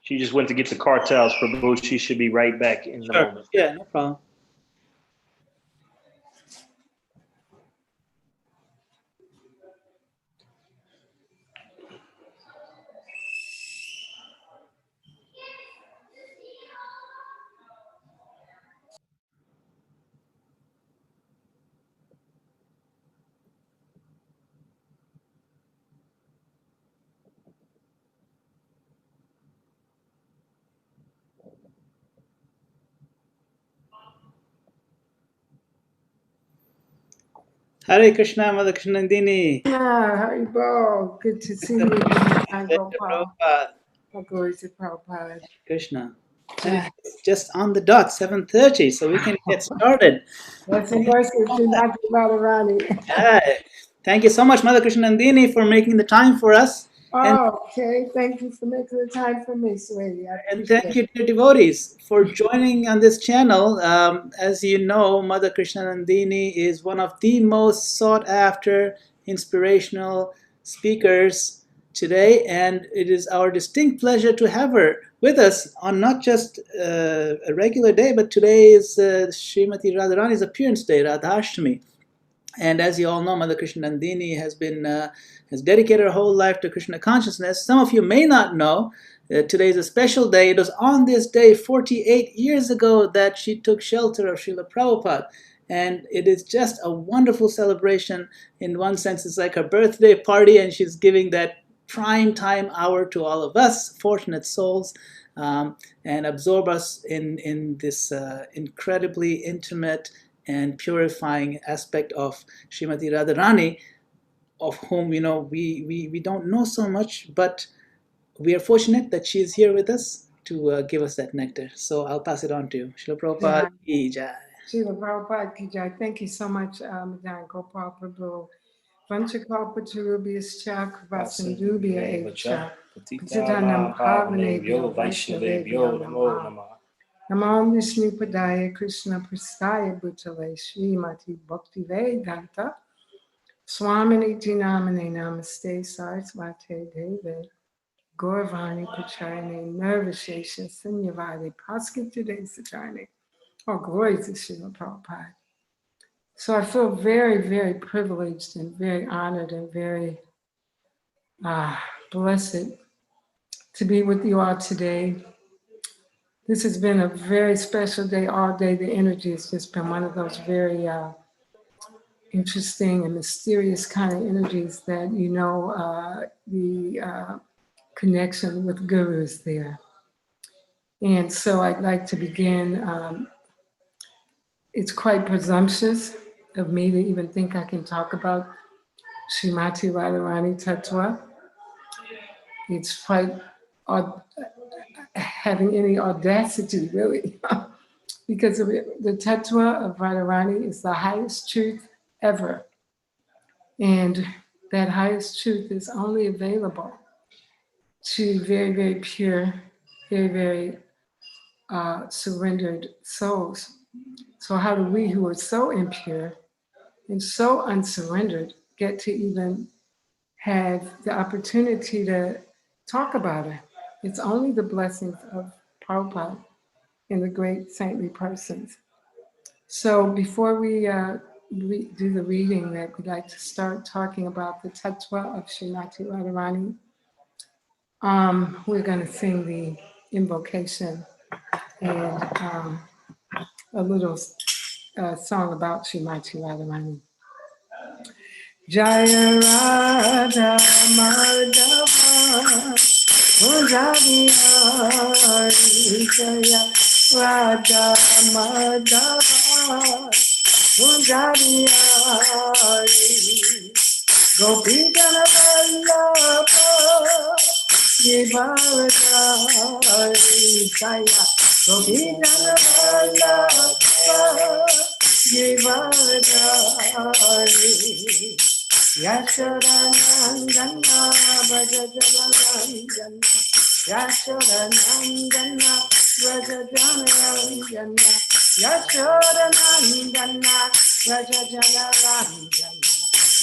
She just went to get the cartels for Boo. She should be right back in the moment. Yeah, no problem. Hare Krishna, Mother Krsnanandini. Haribol, good to see you again, Gopal. Glory to Prabhupada. Krishna. And it's just on the dot, 7:30, so we can get started. That's a mercy of Srimati Radharani. Yeah. Thank you so much, Mother Krsnanandini, for making the time for us. Okay, thank you for making the time for me, sweetie. And thank you, dear devotees, for joining on this channel. As you know, Mother Krsnanandini is one of the most sought after inspirational speakers today, and it is our distinct pleasure to have her with us on not just a regular day, but today is Srimati Radharani's appearance day, Radhastami. And as you all know, Mother Krsnanandini has dedicated her whole life to Krishna consciousness. Some of you may not know that today is a special day. It was on this day 48 years ago that she took shelter of Srila Prabhupada. And it is just a wonderful celebration. In one sense, it's like her birthday party, and she's giving that prime time hour to all of us, fortunate souls, and absorb us in this incredibly intimate and purifying aspect of Srimati Radharani, of whom we don't know so much, but we are fortunate that she is here with us to give us that nectar. So I'll pass it on to you. Srila Prabhupada ki jai. Srila Prabhupada ki jai. Thank you so much, Madam Gopal Prabhu. Vanchakapachurubhyascha Vasandubhya Evacha Patitanam Pavanebhyo Vaishnavebhyo Namo Namah. Namo Vishnu Padaya Krishna Prastaya Bhutale Srimati Bhakti Vedanta Swaminiti Namane Namaste Saraswate Deve Gauravani Pacharane Nirvishesha Sunyavadi Paskitade Satarne. Oh, glory to Srila Prabhupada. So I feel very, very privileged and very honored and very blessed to be with you all today. This has been a very special day all day. The energy has just been one of those very interesting and mysterious kind of energies that, the connection with Guru is there. And so I'd like to begin. It's quite presumptuous of me to even think I can talk about Srimati Radharani Tattva. It's quite having any audacity, really, because the Tattva of Radharani is the highest truth ever. And that highest truth is only available to very, very pure, very, very surrendered souls. So how do we who are so impure and so unsurrendered get to even have the opportunity to talk about it? It's only the blessings of Prabhupada and the great saintly persons. So before we do the reading, that we'd like to start talking about the Tattva of Srimati Radharani. We're going to sing the invocation and a little song about Srimati Radharani. Jaya Radha Madhava Mujari Jaya Radha Madhava Mujari Gopikana Vallabha Jivavadari Jaya Gopikana Vallabha Jivavadari Yashodanandana Brajajanarandana Yashodanandana Brajajanarandana Yashodanandana Brajajanarandana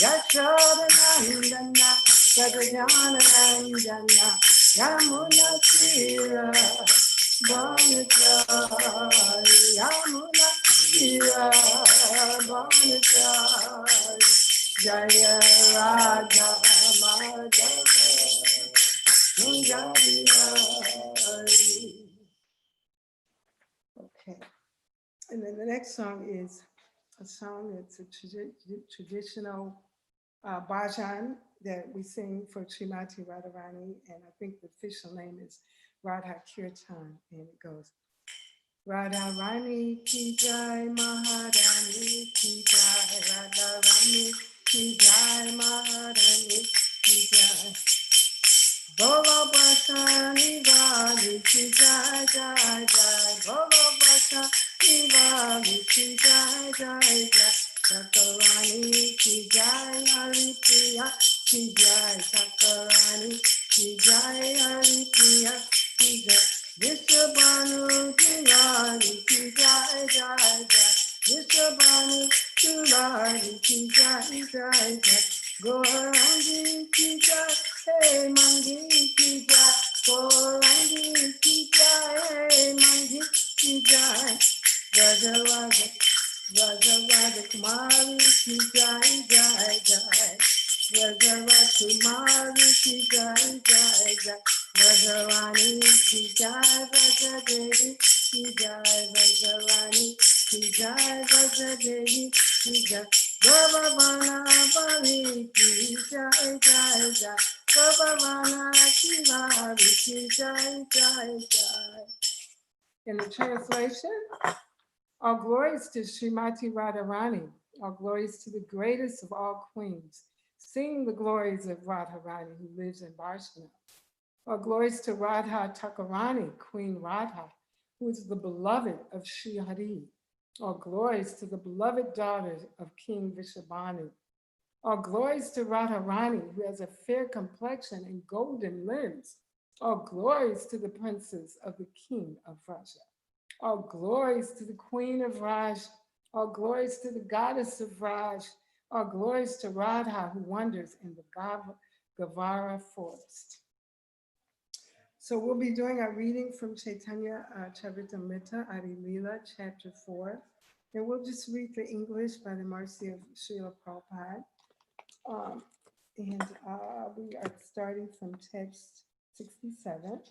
Yashodanandana Brajajanarandana Yamuna Tira Banachari, Yamuna Tira Banachari, Jaya Radha Madhava Munjari. Okay, and then the next song is a song that's a traditional bhajan that we sing for Srimati Radharani, and I think the official name is Radha Kirtan, and it goes, Radharani ki jai, Maharani ki jai, Radharani ki jai, Maharani ki jai, Bolo Basani Vali ki jai, jai, jai, Bolo Basani Vali ki jai, jai, jai, Sakarani ki jai, Hari Priya ki jai, Sakarani ki jai, Hari Priya ki jai, Vishabhanu Tulari ki jai, jai, jai, Vishabhanu Tulari ki jai, jai, jai, Gorangi ki jai, hey Mangi ki jai, Gorangi ki jai, hey Mangi ki jai, Gajavaja Kumari ki jai, jai, jai, Gajavaja Kumari ki jai, jai, jai, Vajavani ki jai, Vajadevi ki jai, Vajavani ki jai, Vajadevi ki jai, Gavavana Bali ki jai, jai, jai, Gavavana Kivari ki jai, jai, jai. In the translation, all glories to Srimati Radharani, all glories to the greatest of all queens. Sing the glories of Radharani who lives in Varshnava. All glories to Radha Thakurani, Queen Radha, who is the beloved of Sri Hari. All glories to the beloved daughters of King Vishabhanu. All glories to Radharani, who has a fair complexion and golden limbs. All glories to the princes of the king of Raja. All glories to the queen of Raj. All glories to the goddess of Raj. All glories to Radha, who wanders in the Gavara forest. So we'll be doing our reading from Chaitanya Charitamrita, Adi Leela, chapter 4. And we'll just read the English by the mercy of Srila Prabhupada. We are starting from text 67.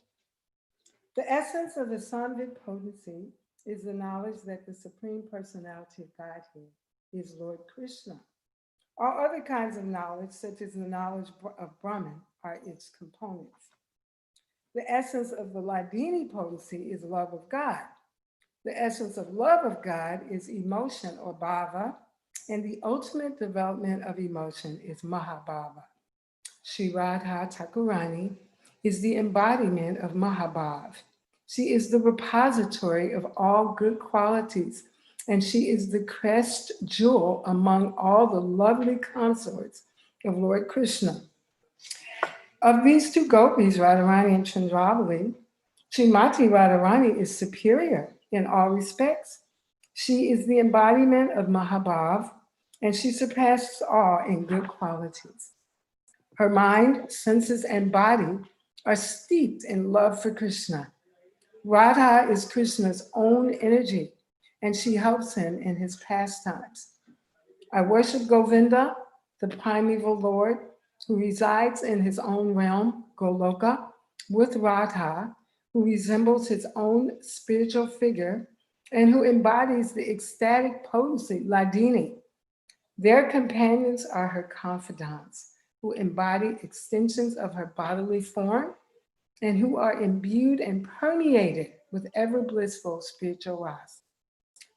The essence of the Samvit potency is the knowledge that the Supreme Personality of Godhead is Lord Krishna. All other kinds of knowledge, such as the knowledge of Brahman, are its components. The essence of the Ladini potency is love of God. The essence of love of God is emotion or bhava, and the ultimate development of emotion is Mahabhava. Sri Radha Thakurani is the embodiment of Mahabhav. She is the repository of all good qualities, and she is the crest jewel among all the lovely consorts of Lord Krishna. Of these two gopis, Radharani and Chandravali, Srimati Radharani is superior in all respects. She is the embodiment of Mahabhav, and she surpasses all in good qualities. Her mind, senses, and body are steeped in love for Krishna. Radha is Krishna's own energy, and she helps him in his pastimes. I worship Govinda, the primeval Lord, who resides in his own realm, Goloka, with Radha, who resembles his own spiritual figure and who embodies the ecstatic potency, Ladini. Their companions are her confidants, who embody extensions of her bodily form and who are imbued and permeated with ever blissful spiritual ras.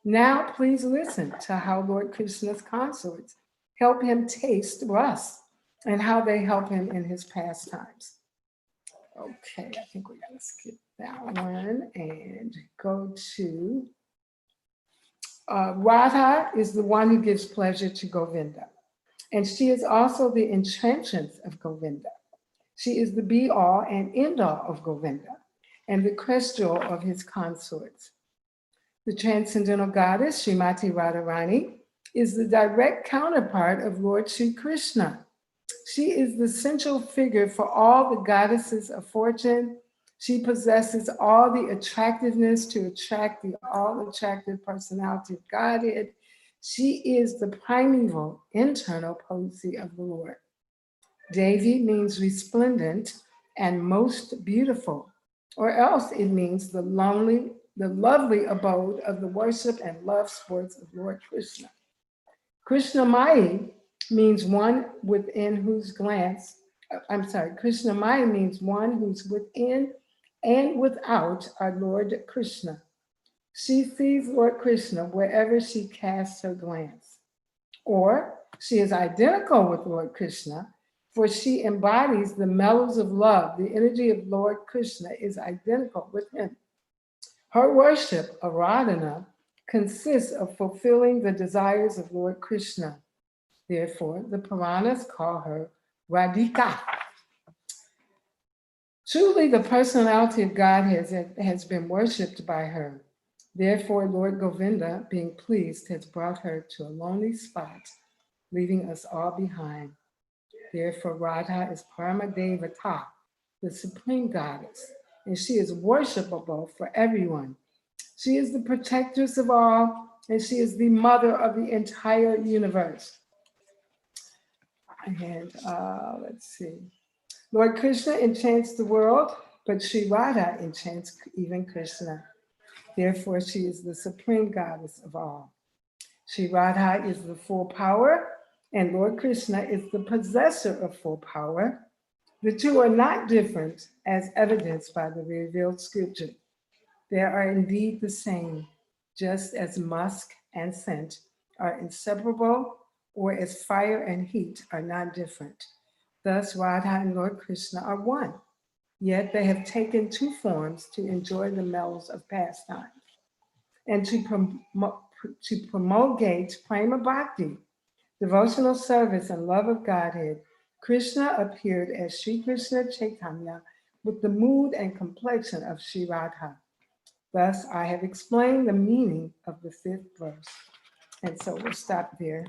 Now, please listen to how Lord Krishna's consorts help him taste ras and how they help him in his pastimes. Okay, I think we're going to skip that one and go to Radha is the one who gives pleasure to Govinda. And she is also the entrenchance of Govinda. She is the be-all and end-all of Govinda and the crest jewel of his consorts. The transcendental goddess, Srimati Radharani, is the direct counterpart of Lord Sri Krishna. She is the central figure for all the goddesses of fortune. She possesses all the attractiveness to attract the all-attractive personality of Godhead. She is the primeval internal potency of the Lord. Devi means resplendent and most beautiful, or else it means the lovely abode of the worship and love sports of Lord Krishna. Krishnamaya means one within whose glance, Krishnamaya means one who's within and without our Lord Krishna. She sees Lord Krishna wherever she casts her glance. Or she is identical with Lord Krishna, for she embodies the mellows of love. The energy of Lord Krishna is identical with him. Her worship, Aradhana, consists of fulfilling the desires of Lord Krishna. Therefore, the Puranas call her Radhika. Truly, the personality of God has been worshipped by her. Therefore, Lord Govinda, being pleased, has brought her to a lonely spot, leaving us all behind. Therefore, Radha is Paramadevata, the supreme goddess, and she is worshipable for everyone. She is the protectress of all, and she is the mother of the entire universe. And let's see. Lord Krishna enchants the world, but Sri Radha enchants even Krishna. Therefore, she is the supreme goddess of all. Sri Radha is the full power, and Lord Krishna is the possessor of full power. The two are not different, as evidenced by the revealed scripture. They are indeed the same, just as musk and scent are inseparable, or as fire and heat are not different. Thus, Radha and Lord Krishna are one, yet they have taken two forms to enjoy the mellows of pastime and to promulgate prema bhakti, devotional service and love of Godhead. Krishna appeared as Sri Krishna Chaitanya with the mood and complexion of Sri Radha. Thus, I have explained the meaning of the 5th verse. And so we'll stop there.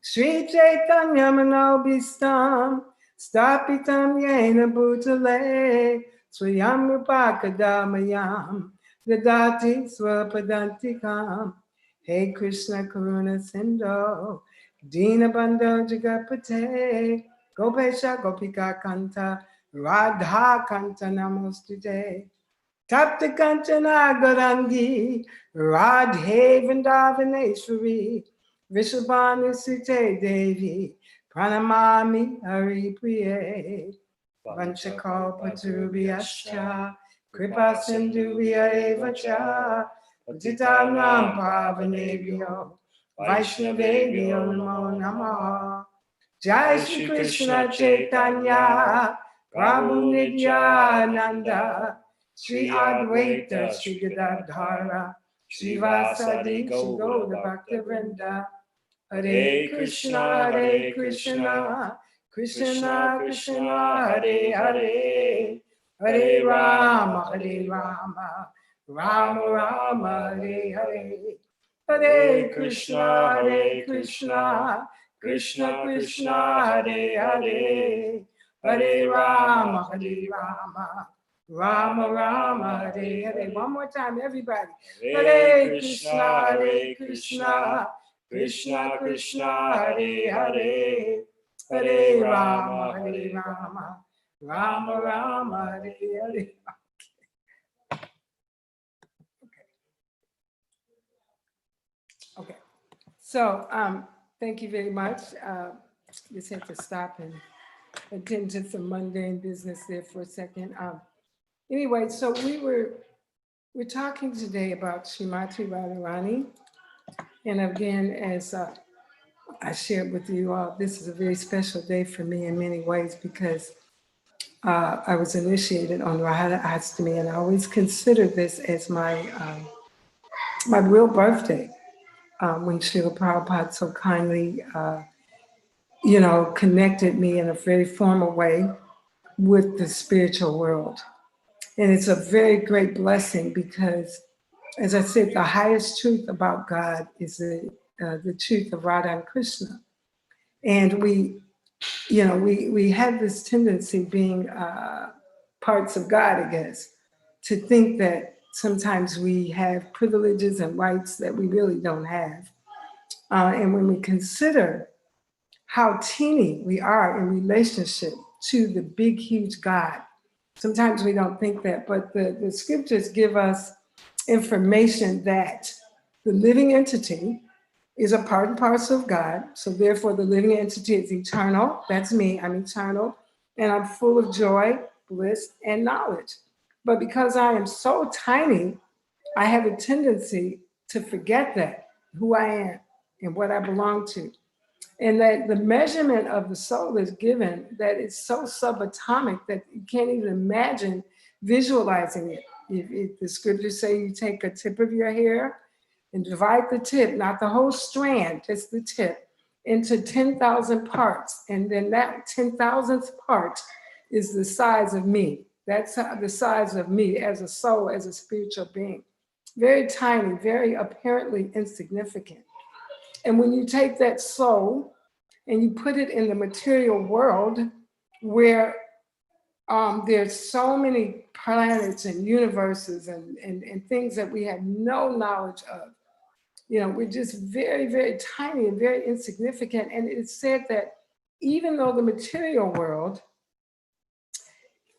Sri Chaitanya Manobhistam Stapitam Yena Bhutale Swayam Rupakadamayam Dadati Swapadantikam. Hey Krishna Karuna Sindho Dinabandho Jagapate Gopesha Gopika Kanta Radha Kanta Namostute Tapta Kanchana Garangi Radhe Vrindavaneshwari Vishabhanu Sute Devi Pranamami Hari Priye Vanchakalpatarubhyascha Kripa Sindhubhya eva cha Patitanam Pavanebhyo Vaishnavebhyo Namo Namaha. Jai Shri Krishna Chaitanya Prabhu Nityananda Shri Advaita Shri Gadadhara Shri Vasadi Shri Gauda Bhaktivinoda. Hare Krishna, Krishna Krishna, Hare Hare, Hare Rama, Rama Rama, Hare Hare. Hare Krishna, Krishna Krishna, Hare Hare, Hare Rama, Rama Rama, Hare Hare. One more time, everybody. Hare Krishna, Krishna Krishna, Hare Hare, Hare Rama, Rama Rama, Hare Hare. Okay. So, thank you very much. Just had to stop and attend to some mundane business there for a second. Anyway, so we're talking today about Srimati Radharani. And again, as I shared with you all, this is a very special day for me in many ways because I was initiated on Radhastami, and I always considered this as my real birthday when Srila Prabhupada so kindly, connected me in a very formal way with the spiritual world. And it's a very great blessing because, as I said, the highest truth about God is the truth of Radha and Krishna. And we have this tendency, being parts of God, I guess, to think that sometimes we have privileges and rights that we really don't have. And when we consider how teeny we are in relationship to the big, huge God, sometimes we don't think that, but the scriptures give us information that the living entity is a part and parcel of God. So therefore the living entity is eternal. That's me, I'm eternal. And I'm full of joy, bliss, and knowledge. But because I am so tiny, I have a tendency to forget that, who I am and what I belong to. And that the measurement of the soul is given that it's so subatomic that you can't even imagine visualizing it. If the scriptures say you take a tip of your hair and divide the tip, not the whole strand, just the tip, into 10,000 parts. And then that 10,000th part is the size of me. That's the size of me as a soul, as a spiritual being. Very tiny, very apparently insignificant. And when you take that soul and you put it in the material world where there's so many planets and universes and things that we have no knowledge of, we're just very, very tiny and very insignificant. And it's said that even though the material world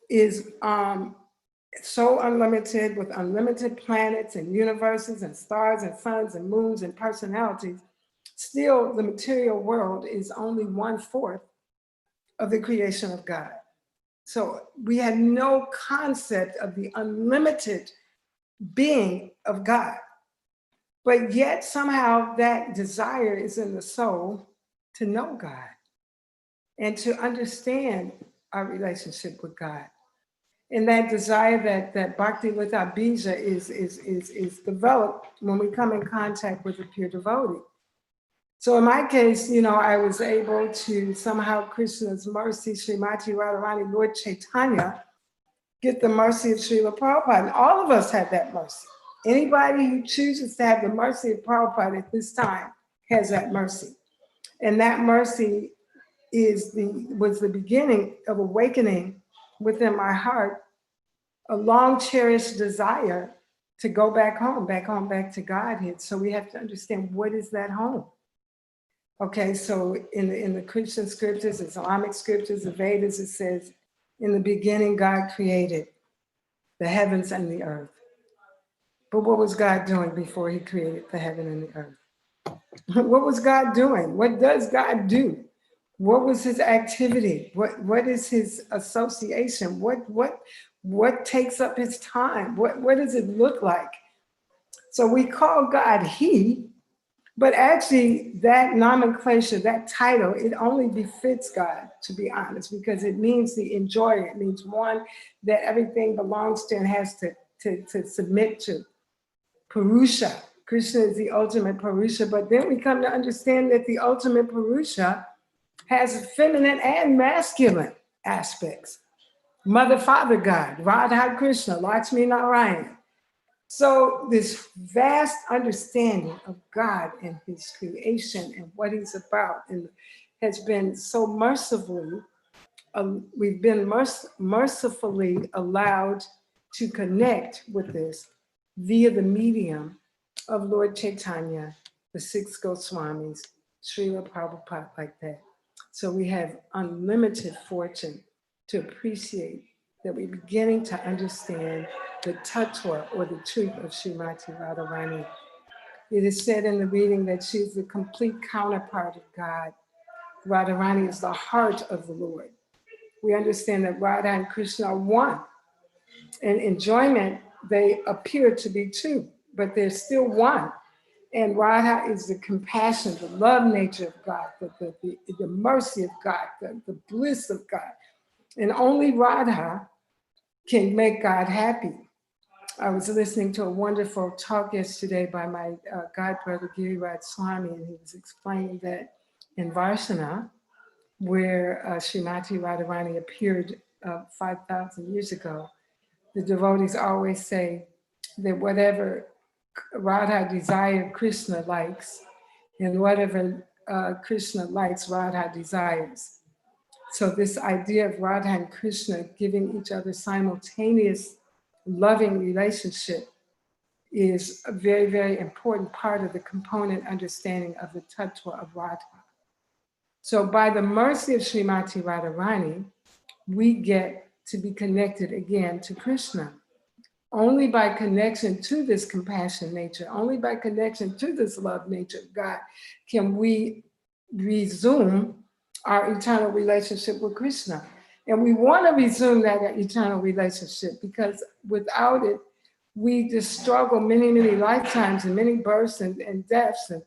is so unlimited, with unlimited planets and universes and stars and suns and moons and personalities, still the material world is only 1/4 of the creation of God. So we had no concept of the unlimited being of God. But yet somehow that desire is in the soul to know God and to understand our relationship with God. And that desire that Bhakti without Bija is developed when we come in contact with a pure devotee. So in my case, I was able to somehow, Krishna's mercy, Srimati Radharani, Lord Chaitanya, get the mercy of Srila Prabhupada. And all of us have that mercy. Anybody who chooses to have the mercy of Prabhupada at this time has that mercy. And that mercy was the beginning of awakening within my heart a long cherished desire to go back home, back to Godhead. So we have to understand, what is that home? Okay, so in the Christian scriptures, Islamic scriptures, the Vedas, it says, in the beginning, God created the heavens and the earth. But what was God doing before he created the heaven and the earth? What was God doing? What does God do? What was his activity? What is his association? What takes up his time? What does it look like? So we call God he, but actually that nomenclature, that title, it only befits God, to be honest, because it means the enjoyer. It means one that everything belongs to and has to submit to. Purusha. Krishna is the ultimate Purusha, but then we come to understand that the ultimate Purusha has feminine and masculine aspects. Mother, Father God, Radha Krishna, Lakshmi Narayan. So this vast understanding of God and his creation and what he's about and has been so mercifully, we've been mercifully allowed to connect with this via the medium of Lord Chaitanya, the 6 Goswamis, Srila Prabhupada, like that. So we have unlimited fortune to appreciate that we're beginning to understand the tattva, or the truth of Srimati Radharani. It is said in the reading that she is the complete counterpart of God. Radharani is the heart of the Lord. We understand that Radha and Krishna are one. In enjoyment, they appear to be two, but they're still one. And Radha is the compassion, the love nature of God, the mercy of God, the bliss of God. And only Radha can make God happy. I was listening to a wonderful talk yesterday by my god brother Giriraj Swami, and he was explaining that in Varsana, where Srimati Radharani appeared 5,000 years ago, the devotees always say that whatever Radha desired, Krishna likes, and whatever Krishna likes, Radha desires. So this idea of Radha and Krishna giving each other simultaneous loving relationship is a very, very important part of the component understanding of the tattva of Radha. So by the mercy of Srimati Radharani, we get to be connected again to Krishna. Only by connection to this compassion nature, only by connection to this love nature of God, can we resume our eternal relationship with Krishna. And we want to resume that eternal relationship, because without it, we just struggle many, many lifetimes and many births and deaths and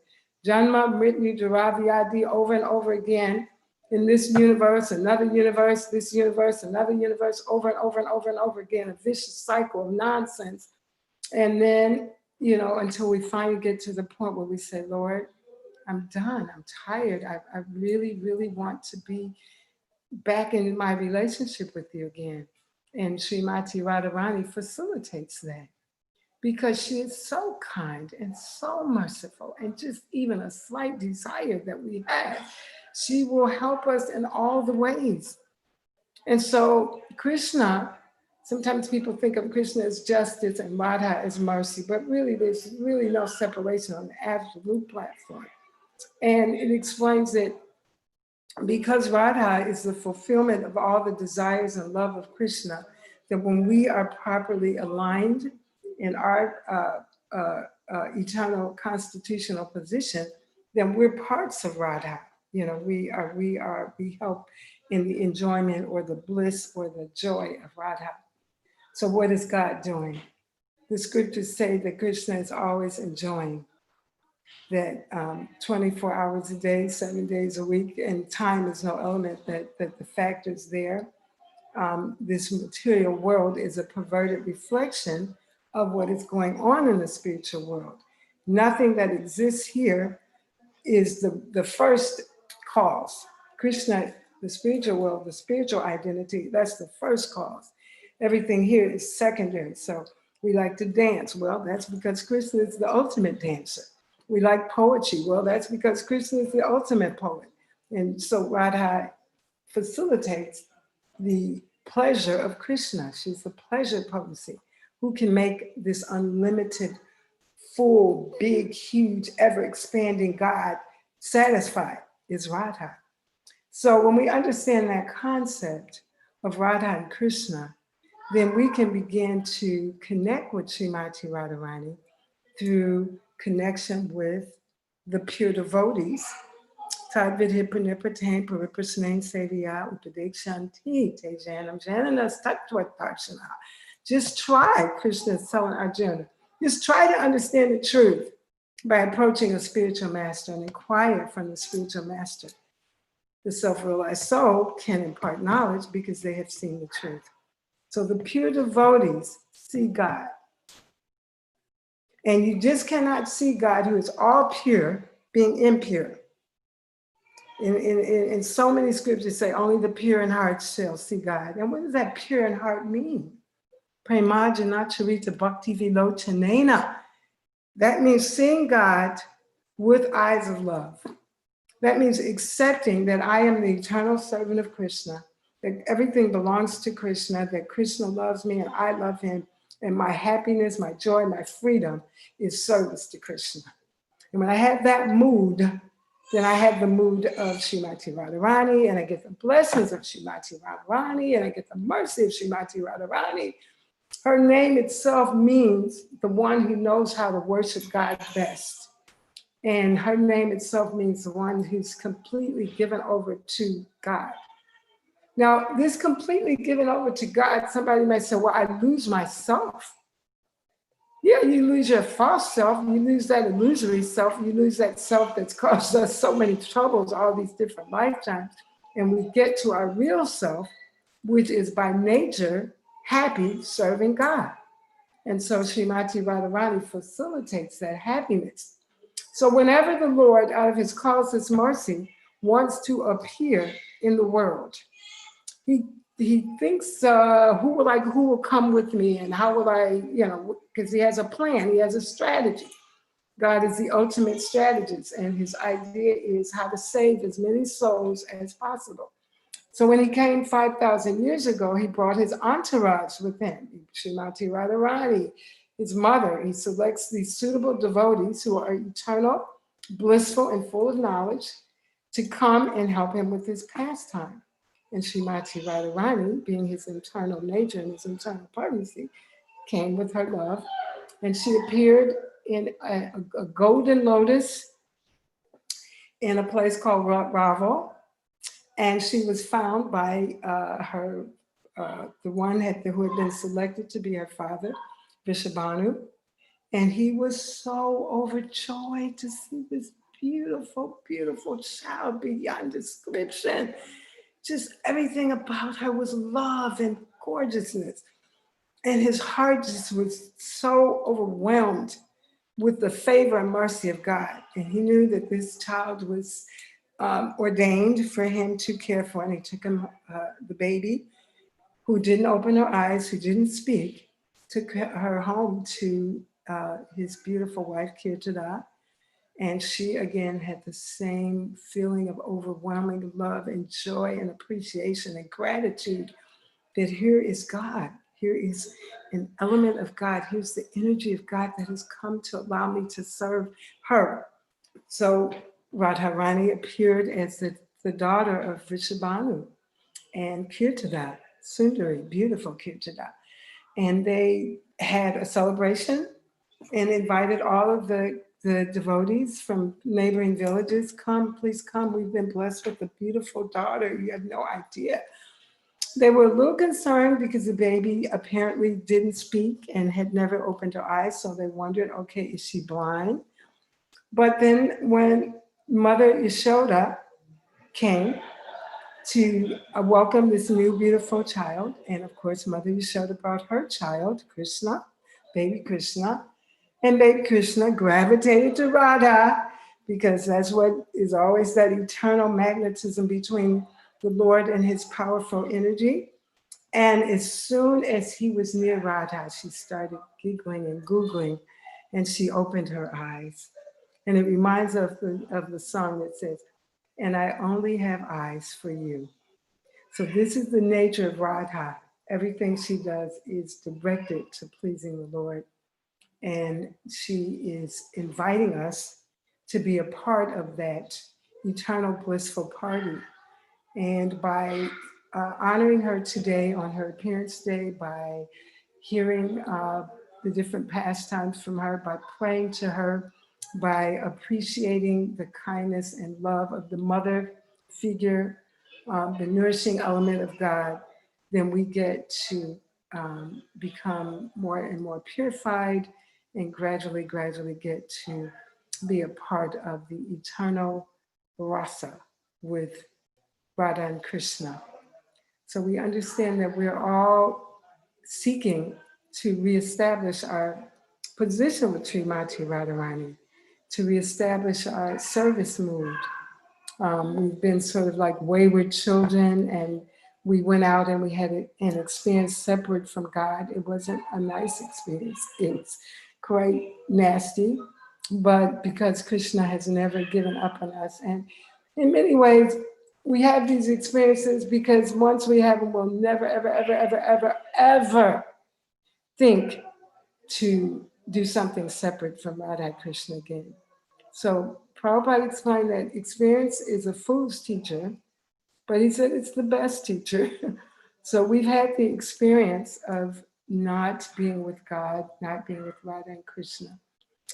janma, mrityu, jara, vyadhi over and over again in this universe, another universe, this universe, another universe, over and over and over and over again, a vicious cycle of nonsense. And then, you know, until we finally get to the point where we say, Lord, I'm done, I'm tired. I really, really want to be back in my relationship with you again. And Srimati Radharani facilitates that, because she is so kind and so merciful, and just even a slight desire that we have, she will help us in all the ways. And so Krishna, sometimes people think of Krishna as justice and Radha as mercy, but really there's really no separation on the absolute platform. And it explains that because Radha is the fulfillment of all the desires and love of Krishna, that when we are properly aligned in our eternal constitutional position, then we're parts of Radha. You know, we help in the enjoyment or the bliss or the joy of Radha. So what is God doing? The scriptures say that Krishna is always enjoying, that 24 hours a day, 7 days a week, and time is no element, that the factors there. This material world is a perverted reflection of what is going on in the spiritual world. Nothing that exists here is the first cause. Krishna, the spiritual world, the spiritual identity, that's the first cause. Everything here is secondary. So we like to dance. Well, that's because Krishna is the ultimate dancer. We like poetry. Well, that's because Krishna is the ultimate poet. And so Radha facilitates the pleasure of Krishna. She's the pleasure potency who can make this unlimited, full, big, huge, ever-expanding God satisfied is Radha. So when we understand that concept of Radha and Krishna, then we can begin to connect with Srimati Radharani through connection with the pure devotees. Tadvidhi punipatain pariprasnain seviya upadekshanti te janam jananas tattva darshana. Just try, Krishna is telling Arjuna, just try to understand the truth by approaching a spiritual master and inquire from the spiritual master. The self-realized soul can impart knowledge because they have seen the truth. So the pure devotees see God. And you just cannot see God, who is all pure, being impure. In so many scriptures say only the pure in heart shall see God. And what does that pure in heart mean? Premajana charita bhakti vilochanena. That means seeing God with eyes of love. That means accepting that I am the eternal servant of Krishna, that everything belongs to Krishna, that Krishna loves me and I love him, and my happiness, my joy, my freedom is service to Krishna. And when I have that mood, then I have the mood of Srimati Radharani, and I get the blessings of Srimati Radharani, and I get the mercy of Srimati Radharani. Her name itself means the one who knows how to worship God best. And her name itself means the one who's completely given over to God. Now, this completely given over to God, somebody might say, well, I lose myself. Yeah, you lose your false self, you lose that illusory self, you lose that self that's caused us so many troubles all these different lifetimes. And we get to our real self, which is by nature happy serving God. And so Srimati Radharani facilitates that happiness. So whenever the Lord, out of his causeless mercy, wants to appear in the world, he he thinks, who will come with me, and how will I, because he has a plan, he has a strategy. God is the ultimate strategist, and his idea is how to save as many souls as possible. So when he came 5,000 years ago, he brought his entourage with him, Srimati Radharani, his mother. He selects these suitable devotees who are eternal, blissful, and full of knowledge to come and help him with his pastime. And Srimati Radharani, being his internal nature and his internal potency, came with her love. And she appeared in a golden lotus in a place called Ravel. And she was found by the one who had been selected to be her father, Vishabhanu. And he was so overjoyed to see this beautiful, beautiful child beyond description. Just everything about her was love and gorgeousness. And his heart just was so overwhelmed with the favor and mercy of God. And he knew that this child was ordained for him to care for. And he took him, the baby, who didn't open her eyes, who didn't speak, took her home to his beautiful wife, Kirtada. And she, again, had the same feeling of overwhelming love and joy and appreciation and gratitude that here is God. Here is an element of God. Here's the energy of God that has come to allow me to serve her. So Radharani appeared as the daughter of Vishabhanu and Kirtada, Sundari, beautiful Kirtada. And they had a celebration and invited all of the devotees from neighboring villages. Come, please come. We've been blessed with a beautiful daughter. You have no idea. They were a little concerned because the baby apparently didn't speak and had never opened her eyes. So they wondered, okay, is she blind? But then when Mother Yashoda came to welcome this new beautiful child, and of course Mother Yashoda brought her child, Krishna, baby Krishna, and baby Krishna gravitated to Radha because that's what is always that eternal magnetism between the Lord and his powerful energy. And as soon as he was near Radha, she started giggling and googling, and she opened her eyes. And it reminds us of the song that says, "And I only have eyes for you." So this is the nature of Radha. Everything she does is directed to pleasing the Lord. And she is inviting us to be a part of that eternal blissful party. And by honoring her today on her appearance day, by hearing the different pastimes from her, by praying to her, by appreciating the kindness and love of the mother figure, the nourishing element of God, then we get to become more and more purified and gradually get to be a part of the eternal rasa with Radha and Krishna. So we understand that we're all seeking to reestablish our position with Srimati Radharani, to reestablish our service mood. We've been sort of like wayward children, and we went out and we had an experience separate from God. It wasn't a nice experience. It's quite nasty, but because Krishna has never given up on us. And in many ways, we have these experiences because once we have them, we'll never, ever, ever, ever, ever, ever think to do something separate from Radha Krishna again. So Prabhupada explained that experience is a fool's teacher, but he said it's the best teacher. So we've had the experience of not being with God, not being with Radha and Krishna.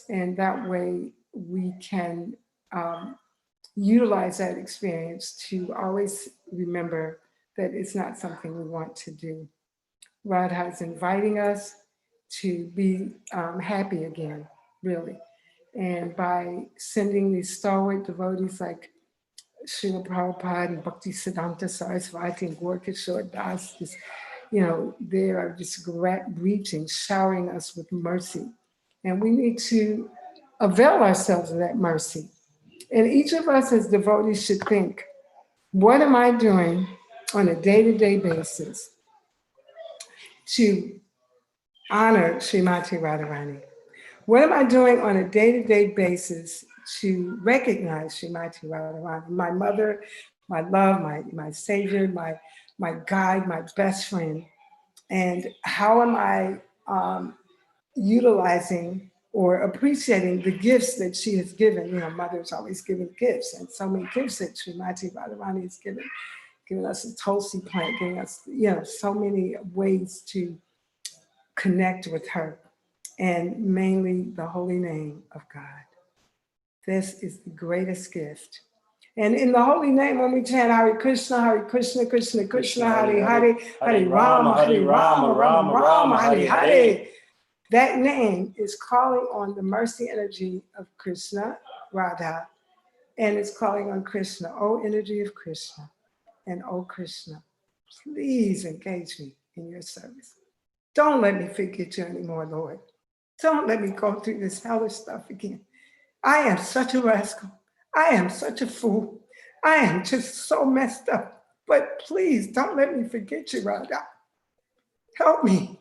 And that way we can utilize that experience to always remember that it's not something we want to do. Radha is inviting us to be happy again, really. And by sending these stalwart devotees like Srila Prabhupada and Bhakti Siddhanta Saraswati and Gorkishore Das, they are just reaching, showering us with mercy. And we need to avail ourselves of that mercy. And each of us as devotees should think, what am I doing on a day-to-day basis to honor Srimati Radharani? What am I doing on a day-to-day basis to recognize Srimati Radharani, my mother, my love, my savior, my guide, my best friend? And how am I utilizing or appreciating the gifts that she has given? You know, mother's always given gifts, and so many gifts that Srimati Radharani has given us a Tulsi plant, giving us, you know, so many ways to connect with her, and mainly the holy name of God. This is the greatest gift. And in the holy name, when we chant Hare Krishna, Krishna Krishna, Hare Hare, Hare Rama, Rama Rama, Hare Hare, that name is calling on the mercy energy of Krishna, Radha, and it's calling on Krishna, O energy of Krishna, and O Krishna, please engage me in your service. Don't let me forget you anymore, Lord. Don't let me go through this hellish stuff again. I am such a rascal. I am such a fool. I am just so messed up. But please don't let me forget you, Radha. Help me.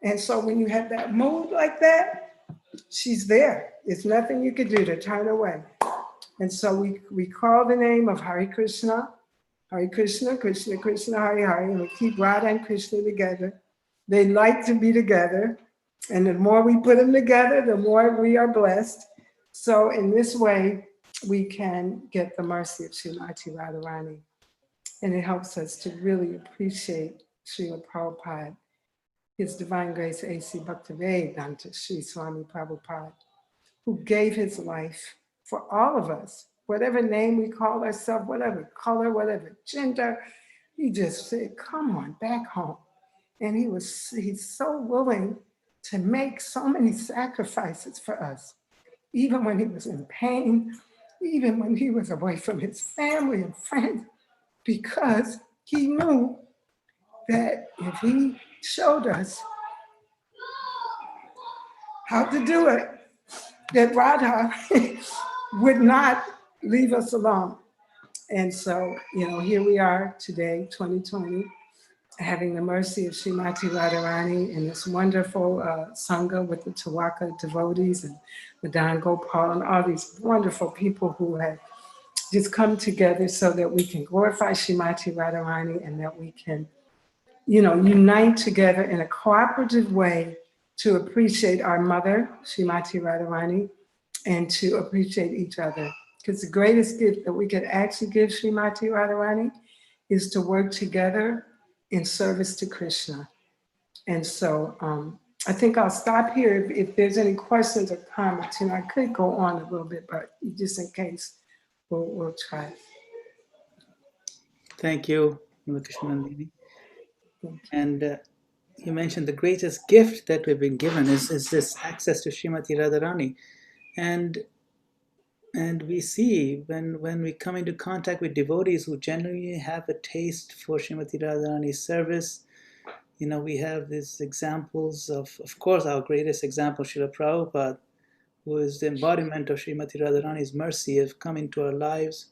And so when you have that mood like that, she's there. There's nothing you could do to turn away. And so we call the name of Hare Krishna, Krishna Krishna, Hare Hare, and we keep Radha and Krishna together. They like to be together. And the more we put them together, the more we are blessed. So in this way, we can get the mercy of Srimati Radharani. And it helps us to really appreciate Srila Prabhupada, His Divine Grace A.C. Bhaktivedanta Sri Swami Prabhupada, who gave his life for all of us. Whatever name we call ourselves, whatever color, whatever gender, he just said, come on, back home. And he's so willing to make so many sacrifices for us, even when he was in pain, even when he was away from his family and friends, because he knew that if he showed us how to do it, that Radha would not leave us alone. And so, you know, here we are today, 2020, having the mercy of Srimati Radharani in this wonderful Sangha with the Towaco devotees and Madan Gopal and all these wonderful people who have just come together so that we can glorify Srimati Radharani and that we can, you know, unite together in a cooperative way to appreciate our mother, Srimati Radharani, and to appreciate each other. Because the greatest gift that we could actually give Srimati Radharani is to work together in service to Krishna. And so I think I'll stop here if there's any questions or comments. You know, I could go on a little bit, but just in case, we'll try. Thank you, Krsnanandini. And you mentioned the greatest gift that we've been given is this access to Srimati Radharani. And we see when we come into contact with devotees who genuinely have a taste for Srimati Radharani's service, you know, we have these examples of course, our greatest example, Srila Prabhupada, who is the embodiment of Srimati Radharani's mercy, have come into our lives.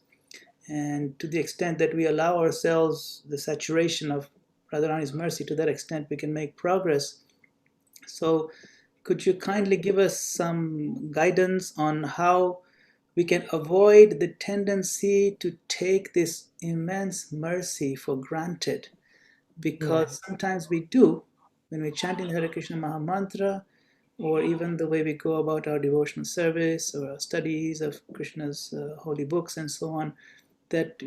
And to the extent that we allow ourselves the saturation of Radharani's mercy, to that extent we can make progress. So could you kindly give us some guidance on how we can avoid the tendency to take this immense mercy for granted? Because sometimes we do, when we're chanting the Hare Krishna Maha Mantra, or even the way we go about our devotional service or our studies of Krishna's holy books and so on, that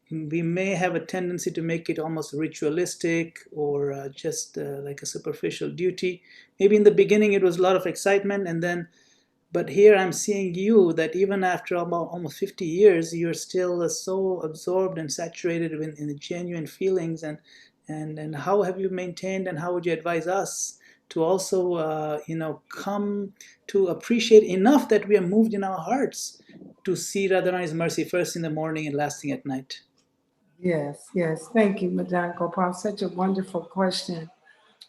we may have a tendency to make it almost ritualistic or just like a superficial duty. Maybe in the beginning it was a lot of excitement, and then, but here I'm seeing you that even after almost 50 years, you're still so absorbed and saturated in the genuine feelings. And how have you maintained, and how would you advise us to also, you know, come to appreciate enough that we are moved in our hearts to see Radharani's mercy first in the morning and lasting at night? Yes. Thank you, Madan Gopal. Such a wonderful question.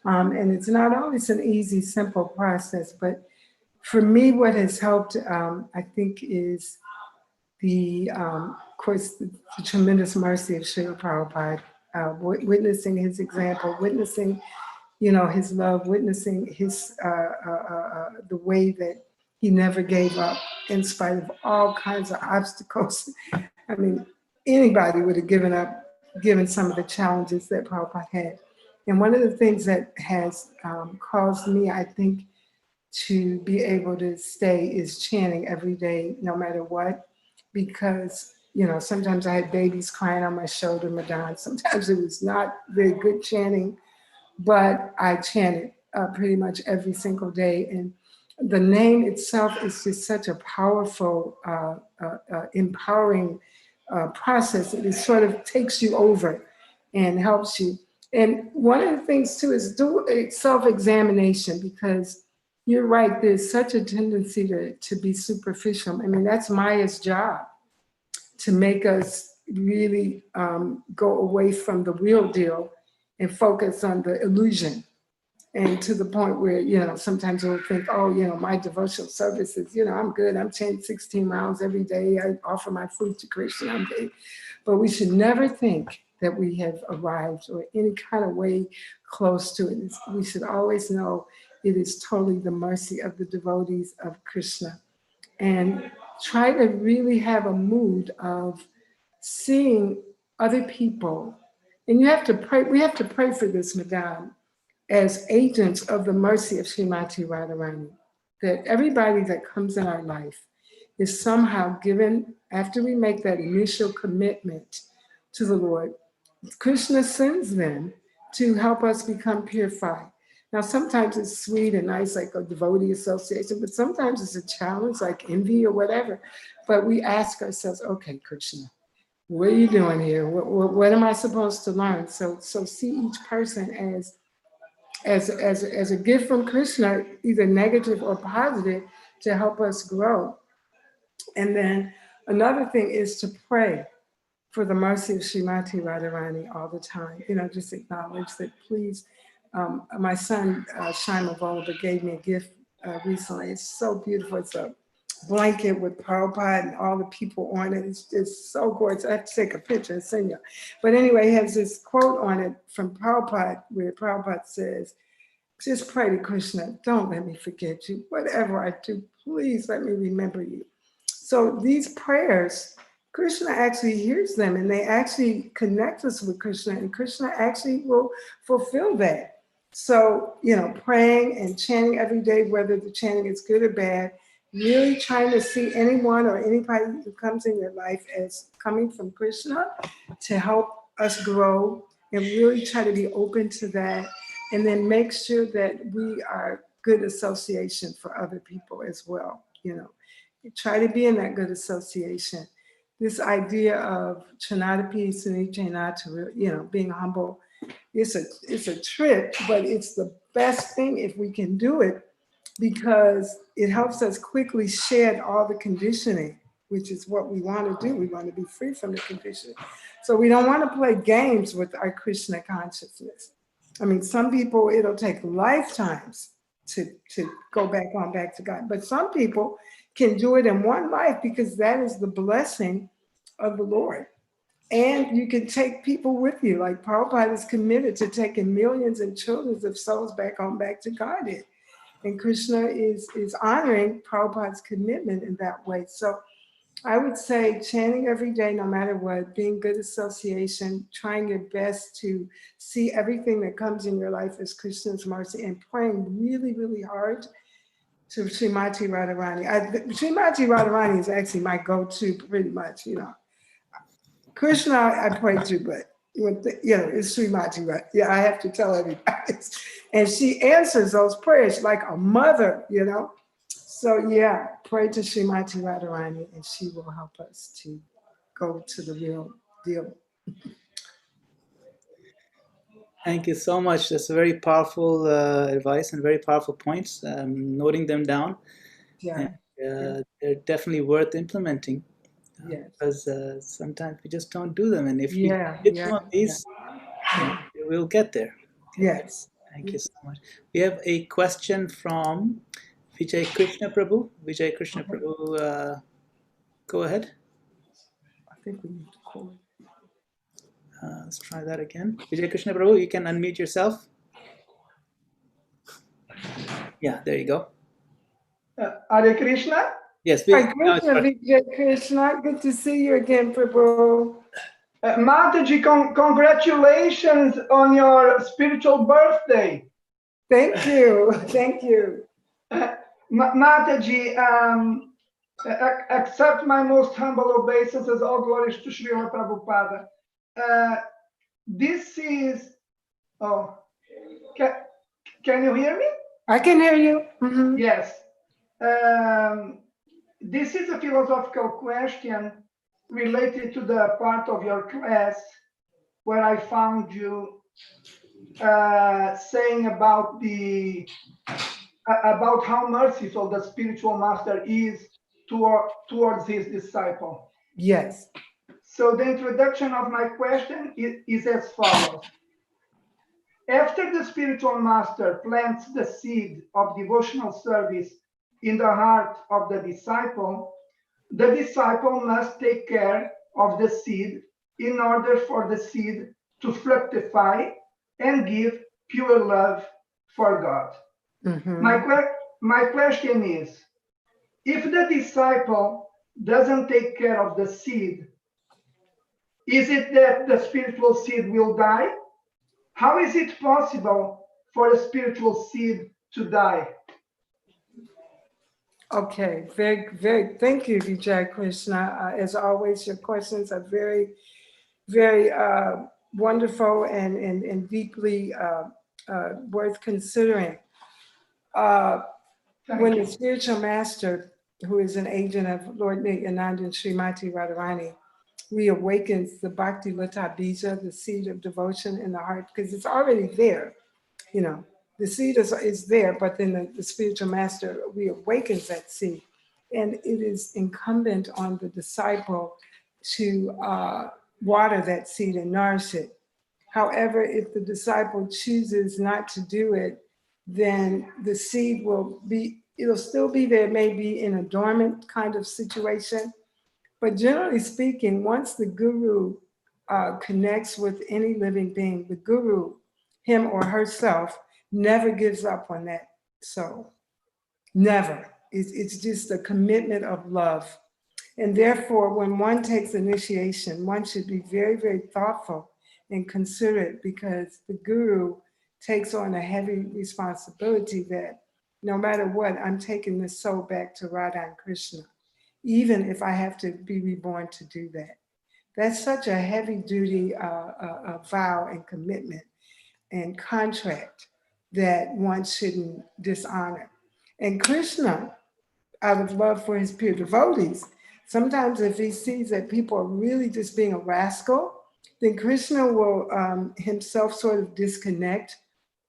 And it's not always an easy, simple process, but for me, what has helped, I think, is of course, the tremendous mercy of Srila Prabhupada, witnessing his example, witnessing, his love, witnessing his the way that he never gave up in spite of all kinds of obstacles. I mean, anybody would have given up given some of the challenges that Prabhupada had. And one of the things that has caused me, I think, to be able to stay is chanting every day, no matter what, because, sometimes I had babies crying on my shoulder, Madonna. Sometimes it was not very good chanting, but I chanted pretty much every single day. And the name itself is just such a powerful, empowering process. It sort of takes you over and helps you. And one of the things too is do a self-examination, because you're right, there's such a tendency to be superficial. I mean, that's Maya's job, to make us really go away from the real deal and focus on the illusion. And to the point where, sometimes we'll think, oh, my devotional services, I'm good. I'm chanting 16 rounds every day. I offer my food to Krishna. But we should never think that we have arrived or any kind of way close to it. We should always know it is totally the mercy of the devotees of Krishna. And try to really have a mood of seeing other people. And you have to pray, we have to pray for this, Madame, as agents of the mercy of Srimati Radharani, that everybody that comes in our life is somehow given, after we make that initial commitment to the Lord, Krishna sends them to help us become purified. Now, sometimes it's sweet and nice, like a devotee association, but sometimes it's a challenge, like envy or whatever. But we ask ourselves, okay, Krishna, what are you doing here? What am I supposed to learn? So see each person as a gift from Krishna, either negative or positive, to help us grow. And then another thing is to pray for the mercy of Srimati Radharani all the time. Just acknowledge that, please. My son, Shaima Vallabha, gave me a gift recently. It's so beautiful. It's a blanket with Prabhupada and all the people on it. It's just so gorgeous. I have to take a picture and send you. But anyway, it has this quote on it from Prabhupada, where Prabhupada says, just pray to Krishna. Don't let me forget you. Whatever I do, please let me remember you. So these prayers, Krishna actually hears them, and they actually connect us with Krishna, and Krishna actually will fulfill that. So, praying and chanting every day, whether the chanting is good or bad, really trying to see anyone or anybody who comes in your life as coming from Krishna to help us grow, and really try to be open to that. And then make sure that we are good association for other people as well. Try to be in that good association. This idea of Chanadapi Sunichanata, being humble, it's a trip, but it's the best thing if we can do it, because it helps us quickly shed all the conditioning, which is what we want to do. We want to be free from the conditioning. So we don't want to play games with our Krishna consciousness. I mean, some people, it'll take lifetimes to go back to God. But some people can do it in one life, because that is the blessing of the Lord. And you can take people with you. Like Prabhupada is committed to taking millions and trillions of souls back to Godhead. And Krishna is honoring Prabhupada's commitment in that way. So I would say chanting every day, no matter what, being good association, trying your best to see everything that comes in your life as Krishna's mercy, and praying really, really hard to Srimati Radharani. Srimati Radharani is actually my go-to pretty much, Krishna, I pray to, but it's Srimati, right? Yeah, I have to tell everybody. And she answers those prayers like a mother, So yeah, pray to Srimati Radharani, and she will help us to go to the real deal. Thank you so much. That's a very powerful advice and very powerful points. Noting them down. Yeah. And, they're definitely worth implementing. Yes. Because sometimes we just don't do them. And if we Yeah, did yeah, some of these, we'll get there. Okay. Yes. Thank you so much. We have a question from Vijay Krishna Prabhu. Vijay Krishna Prabhu, go ahead. think we need to cord. Let's try that again. Vijay Krishna Prabhu, you can unmute yourself. Yeah, there you go. Hare Krishna. Yes, Hare Krishna, Vijay Krishna. Good to see you again, Prabhu. Mataji, congratulations on your spiritual birthday. Thank you. Thank you. Mataji, accept my most humble obeisances, all glories to Srila Prabhupada. This is, can you hear me? I can hear you. Mm-hmm. Yes. This is a philosophical question related to the part of your class where I found you saying about how merciful the spiritual master is towards his disciple. Yes. So the introduction of my question is as follows. After the spiritual master plants the seed of devotional service in the heart of the disciple must take care of the seed in order for the seed to fructify and give pure love for God. Mm-hmm. My question is, if the disciple doesn't take care of the seed, is it that the spiritual seed will die? How is it possible for a spiritual seed to die? Okay, very, thank you, Vijay Krishna. As always, your questions are very, very wonderful and deeply worth considering. When the spiritual master, who is an agent of Lord Nityananda and Srimati Radharani, reawakens the Bhakti Lata Bija, the seed of devotion in the heart, because it's already there, you know. The seed is there, but then the spiritual master reawakens that seed. And it is incumbent on the disciple to water that seed and nourish it. However, if the disciple chooses not to do it, then the seed it'll still be there, maybe in a dormant kind of situation. But generally speaking, once the guru connects with any living being, the guru, him or herself, never gives up on that soul. Never. It's just a commitment of love. And therefore, when one takes initiation, one should be very, very thoughtful and considerate, because the guru takes on a heavy responsibility that no matter what, I'm taking this soul back to Radha and Krishna, even if I have to be reborn to do that. That's such a heavy duty vow and commitment and contract that one shouldn't dishonor. And Krishna, out of love for his pure devotees, sometimes if he sees that people are really just being a rascal, then Krishna will himself sort of disconnect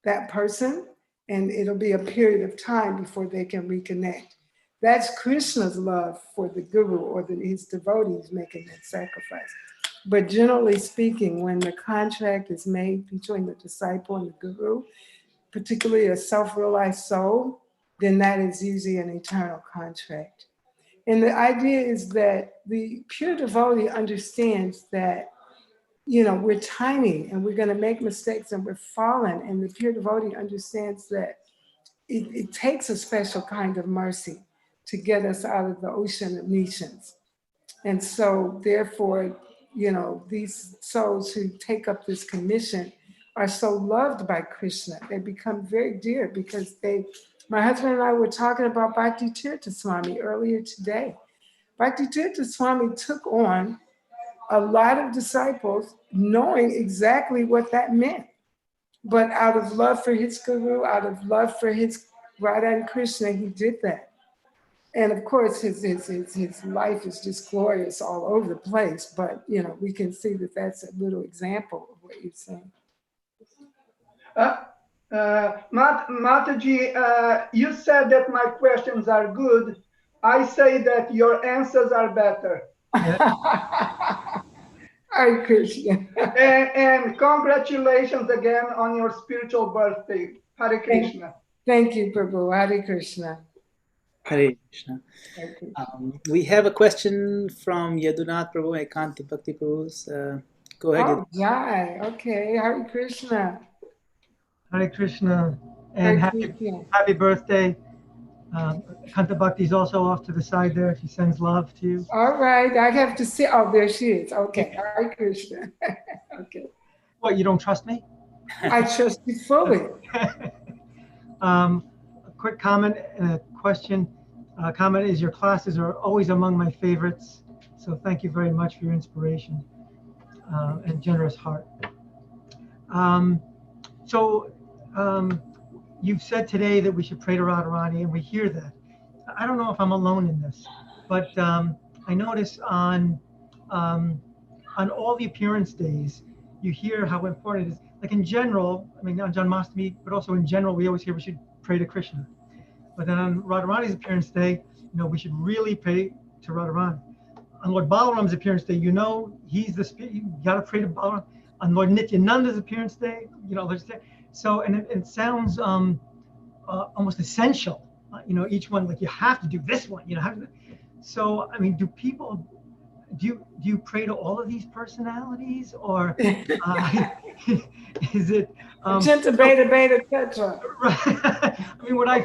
that person, and it'll be a period of time before they can reconnect. That's Krishna's love for the guru or his devotees making that sacrifice. But generally speaking, when the contract is made between the disciple and the guru, particularly a self-realized soul, then that is usually an eternal contract. And the idea is that the pure devotee understands that, you know, we're tiny and we're going to make mistakes and we're fallen. And the pure devotee understands that it takes a special kind of mercy to get us out of the ocean of nations. And so therefore, you know, these souls who take up this commission are so loved by Krishna. They become very dear because my husband and I were talking about Bhakti Tirtha Swami earlier today. Bhakti Tirtha Swami took on a lot of disciples knowing exactly what that meant. But out of love for his guru, out of love for his Radha and Krishna, he did that. And of course, his life is just glorious all over the place. But, you know, we can see that that's a little example of what you're saying. Mataji, you said that my questions are good. I say that your answers are better. Hare Krishna. And congratulations again on your spiritual birthday. Hare Krishna. Thank you, Prabhu. Hare Krishna. Hare Krishna. Okay. We have a question from Yadunath Prabhu, Ekanta Bhakti Prabhu's. Go ahead. Oh, Jai. Okay. Hare Krishna. Hare Krishna, Hare and happy Krishna. birthday. Kanta Bhakti is also off to the side there. She sends love to you. All right. I have to see. Oh, there she is. Okay. Hare Krishna. Okay. What, you don't trust me? I trust you fully. A quick comment and a question. Comment is your classes are always among my favorites. So thank you very much for your inspiration and generous heart. You've said today that we should pray to Radharani, and we hear that. I don't know if I'm alone in this, but I notice on all the appearance days, you hear how important it is. Like in general, I mean on Janmashtami, but also in general, we always hear we should pray to Krishna. But then on Radharani's appearance day, we should really pray to Radharani. On Lord Balaram's appearance day, he's the spirit. You got to pray to Balaram. On Lord Nityananda's appearance day, so and it sounds almost essential. Each one, like you have to do this one. So I mean, do you pray to all of these personalities, or is it Beta, beta, tetra. Right. I mean, what I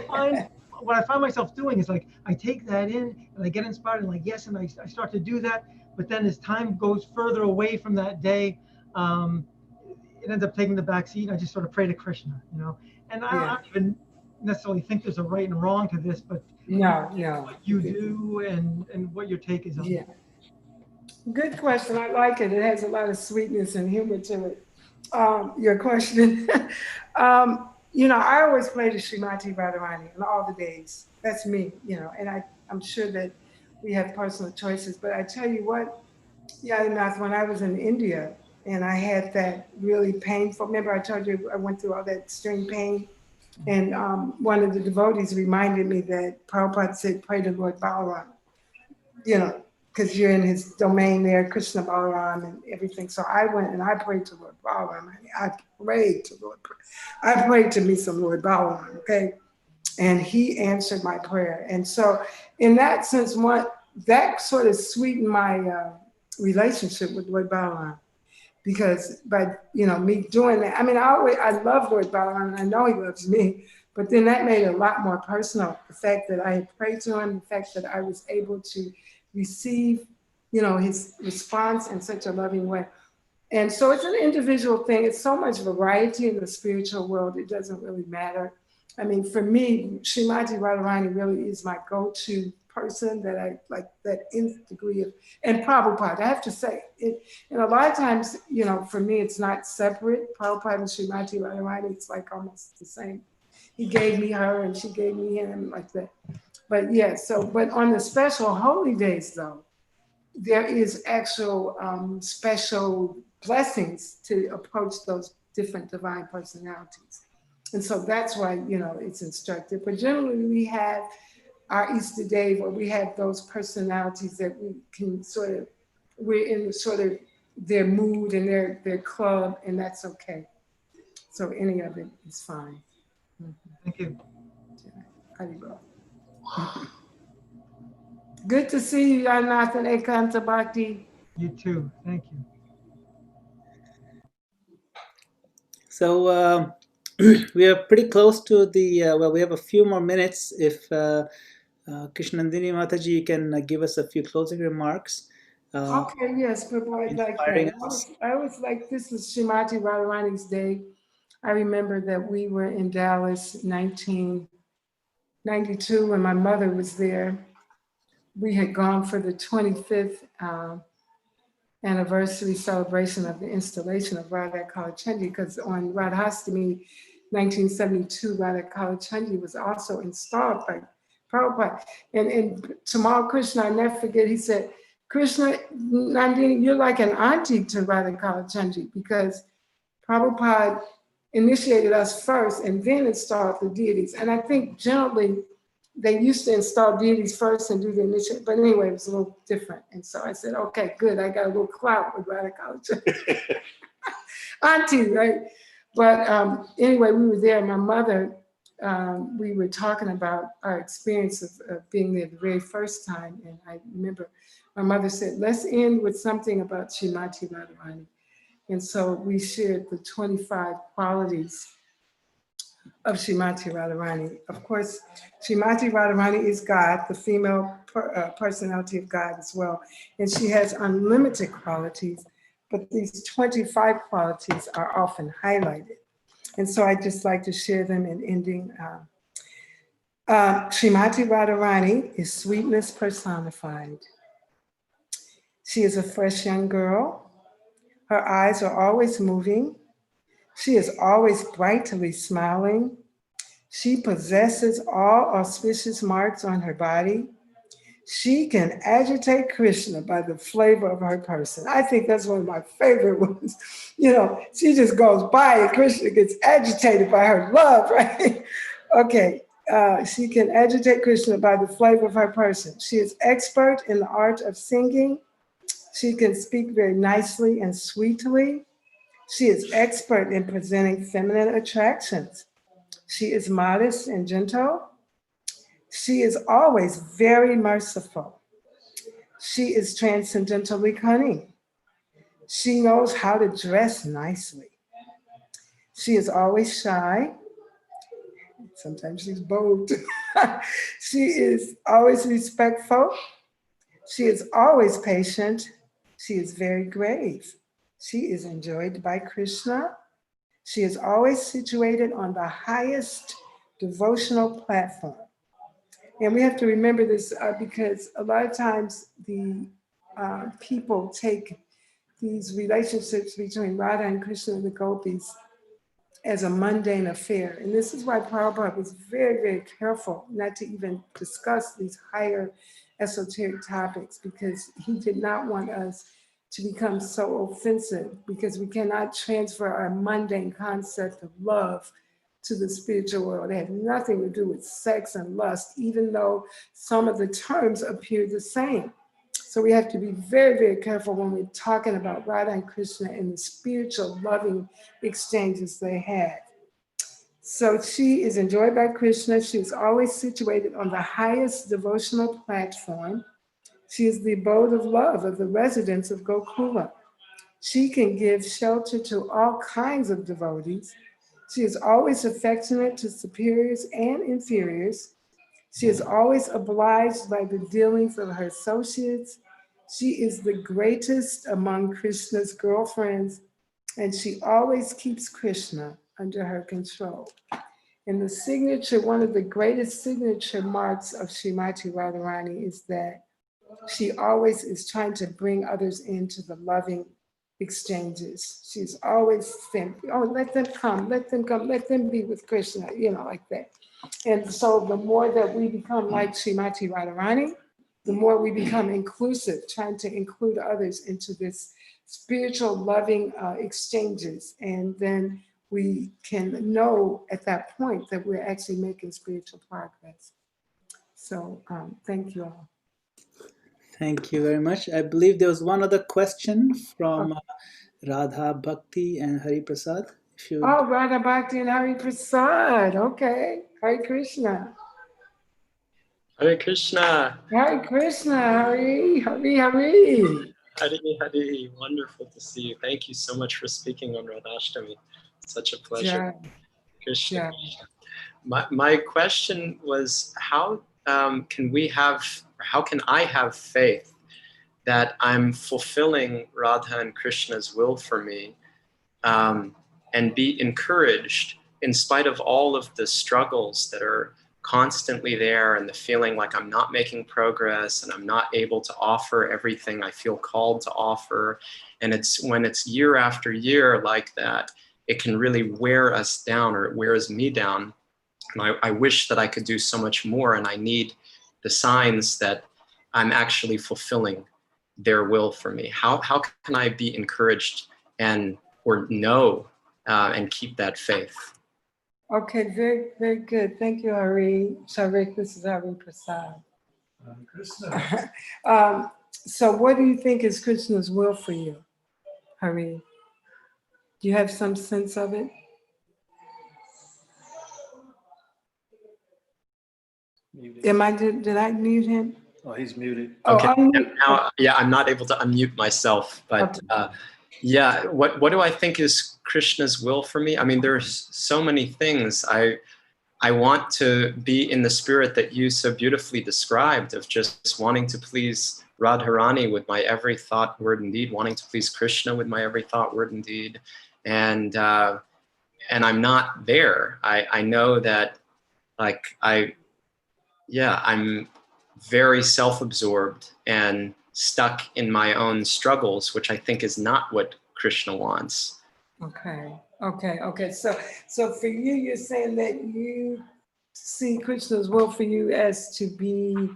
find myself doing is like I take that in and I get inspired and like yes, and I start to do that, but then as time goes further away from that day, it ends up taking the back seat, and I just sort of pray to Krishna, And I don't even necessarily think there's a right and wrong to this, but No. what you do and what your take is on it. Good question. I like it. It has a lot of sweetness and humor to it. Your question. I always play to Srimati Radharani on all the days. That's me, and I'm sure that we have personal choices. But I tell you what, Yadinath, when I was in India and I had that really painful, remember I told you I went through all that extreme pain, and one of the devotees reminded me that Prabhupada said, pray to Lord Balaram, because you're in his domain there, Krishna Balaram and everything. So I went and I prayed to Lord Balaram. I prayed to me some Lord Balaram, okay? And he answered my prayer. And so in that sense, that sort of sweetened my relationship with Lord Balaram. Because by me doing that, I mean, I love Lord Balaram and I know he loves me, but then that made it a lot more personal. The fact that I had prayed to him, the fact that I was able to receive, his response in such a loving way. And so it's an individual thing. It's so much variety in the spiritual world. It doesn't really matter. I mean, for me, Srimati Radharani really is my go-to person that I like, that nth degree of, and Prabhupada, I have to say it. And a lot of times, for me, it's not separate. Prabhupada and Srimati Radharani, it's like almost the same. He gave me her and she gave me him, like that. But but on the special holy days, though, there is actual special blessings to approach those different divine personalities. And so that's why, it's instructive. But generally, we have our Easter day where we have those personalities that we can we're in sort of their mood and their club, and that's okay. So any of it is fine. Thank you. Good to see you, Yadinath and Ekanta Bhakti. You too. Thank you. So we are pretty close to the, we have a few more minutes. If Krsnanandini Mataji can give us a few closing remarks. Okay, yes, Prabhu, I'd like that. I was like, this is Srimati Radharani's day. I remember that we were in Dallas 1992 when my mother was there. We had gone for the 25th anniversary celebration of the installation of Radha Kalachandi, because on Radhastami 1972, Radha Kalachandi was also installed by Prabhupada. And Tamal Krishna, I never forget, he said, Krsnanandini, you're like an auntie to Radha Kalachandi, because Prabhupada initiated us first and then installed the deities. And I think generally they used to install deities first and do the initiation, but anyway, it was a little different. And so I said, okay, good, I got a little clout with Radha Kalachandi. Auntie, right? But anyway, we were there. My mother we were talking about our experience of being there the very first time. And I remember my mother said, let's end with something about Srimati Radharani. And so we shared the 25 qualities of Srimati Radharani. Of course, Srimati Radharani is God, the female personality of God as well. And she has unlimited qualities, but these 25 qualities are often highlighted. And so I just like to share them in ending. Srimati Radharani is sweetness personified. She is a fresh young girl. Her eyes are always moving. She is always brightly smiling. She possesses all auspicious marks on her body. She can agitate Krishna by the flavor of her person. I think that's one of my favorite ones. You know, she just goes by and Krishna gets agitated by her love, right? Okay, she can agitate Krishna by the flavor of her person. She is expert in the art of singing. She can speak very nicely and sweetly. She is expert in presenting feminine attractions. She is modest and gentle. She is always very merciful. She is transcendentally cunning. She knows how to dress nicely. She is always shy. Sometimes she's bold. She is always respectful. She is always patient. She is very grave. She is enjoyed by Krishna. She is always situated on the highest devotional platform. And we have to remember this because a lot of times the people take these relationships between Radha and Krishna and the gopis as a mundane affair. And this is why Prabhupada was very, very careful not to even discuss these higher esoteric topics, because he did not want us to become so offensive, because we cannot transfer our mundane concept of love to the spiritual world. It had nothing to do with sex and lust, even though some of the terms appear the same. So we have to be very, very careful when we're talking about Radha and Krishna and the spiritual loving exchanges they had. So she is enjoyed by Krishna. She is always situated on the highest devotional platform. She is the abode of love of the residents of Gokula. She can give shelter to all kinds of devotees. She is always affectionate to superiors and inferiors. She is always obliged by the dealings of her associates. She is the greatest among Krishna's girlfriends, and she always keeps Krishna under her control. And the signature, one of the greatest signature marks of Srimati Radharani is that she always is trying to bring others into the loving exchanges. She's always saying, oh, let them come, let them be with Krishna, you know, like that. And so the more that we become like Srimati Radharani, the more we become inclusive, trying to include others into this spiritual loving exchanges. And then we can know at that point that we're actually making spiritual progress. So thank you all. Thank you very much. I believe there was one other question from Radha Bhakti and Hari Prasad. Oh, Radha Bhakti and Hari Prasad. Okay. Hare Krishna. Hare Krishna. Hare Krishna. Hari. Hari. Wonderful to see you. Thank you so much for speaking on Radhastami. Such a pleasure. Yeah. Krishna. Yeah. My question was, how can I have faith that I'm fulfilling Radha and Krishna's will for me, and be encouraged in spite of all of the struggles that are constantly there, and the feeling like I'm not making progress and I'm not able to offer everything I feel called to offer. And it's when it's year after year like that, it can really wear us down, or it wears me down. And I wish that I could do so much more, and I need the signs that I'm actually fulfilling their will for me. How can I be encouraged or know and keep that faith? Okay, very, very good. Thank you, Hari. Sharik, this is Hari Prasad. Krishna. So what do you think is Krishna's will for you, Hari? Do you have some sense of it? Muted. Did I mute him? Oh, he's muted. Oh, Okay. unmute. Now, yeah, I'm not able to unmute myself, but yeah, what do I think is Krishna's will for me? I mean, there's so many things. I want to be in the spirit that you so beautifully described, of just wanting to please Radharani with my every thought, word, and deed, wanting to please Krishna with my every thought, word, and deed. And I'm not there. I know that, like, I'm very self-absorbed and stuck in my own struggles, which I think is not what Krishna wants. Okay. So for you, you're saying that you see Krishna's will for you as to be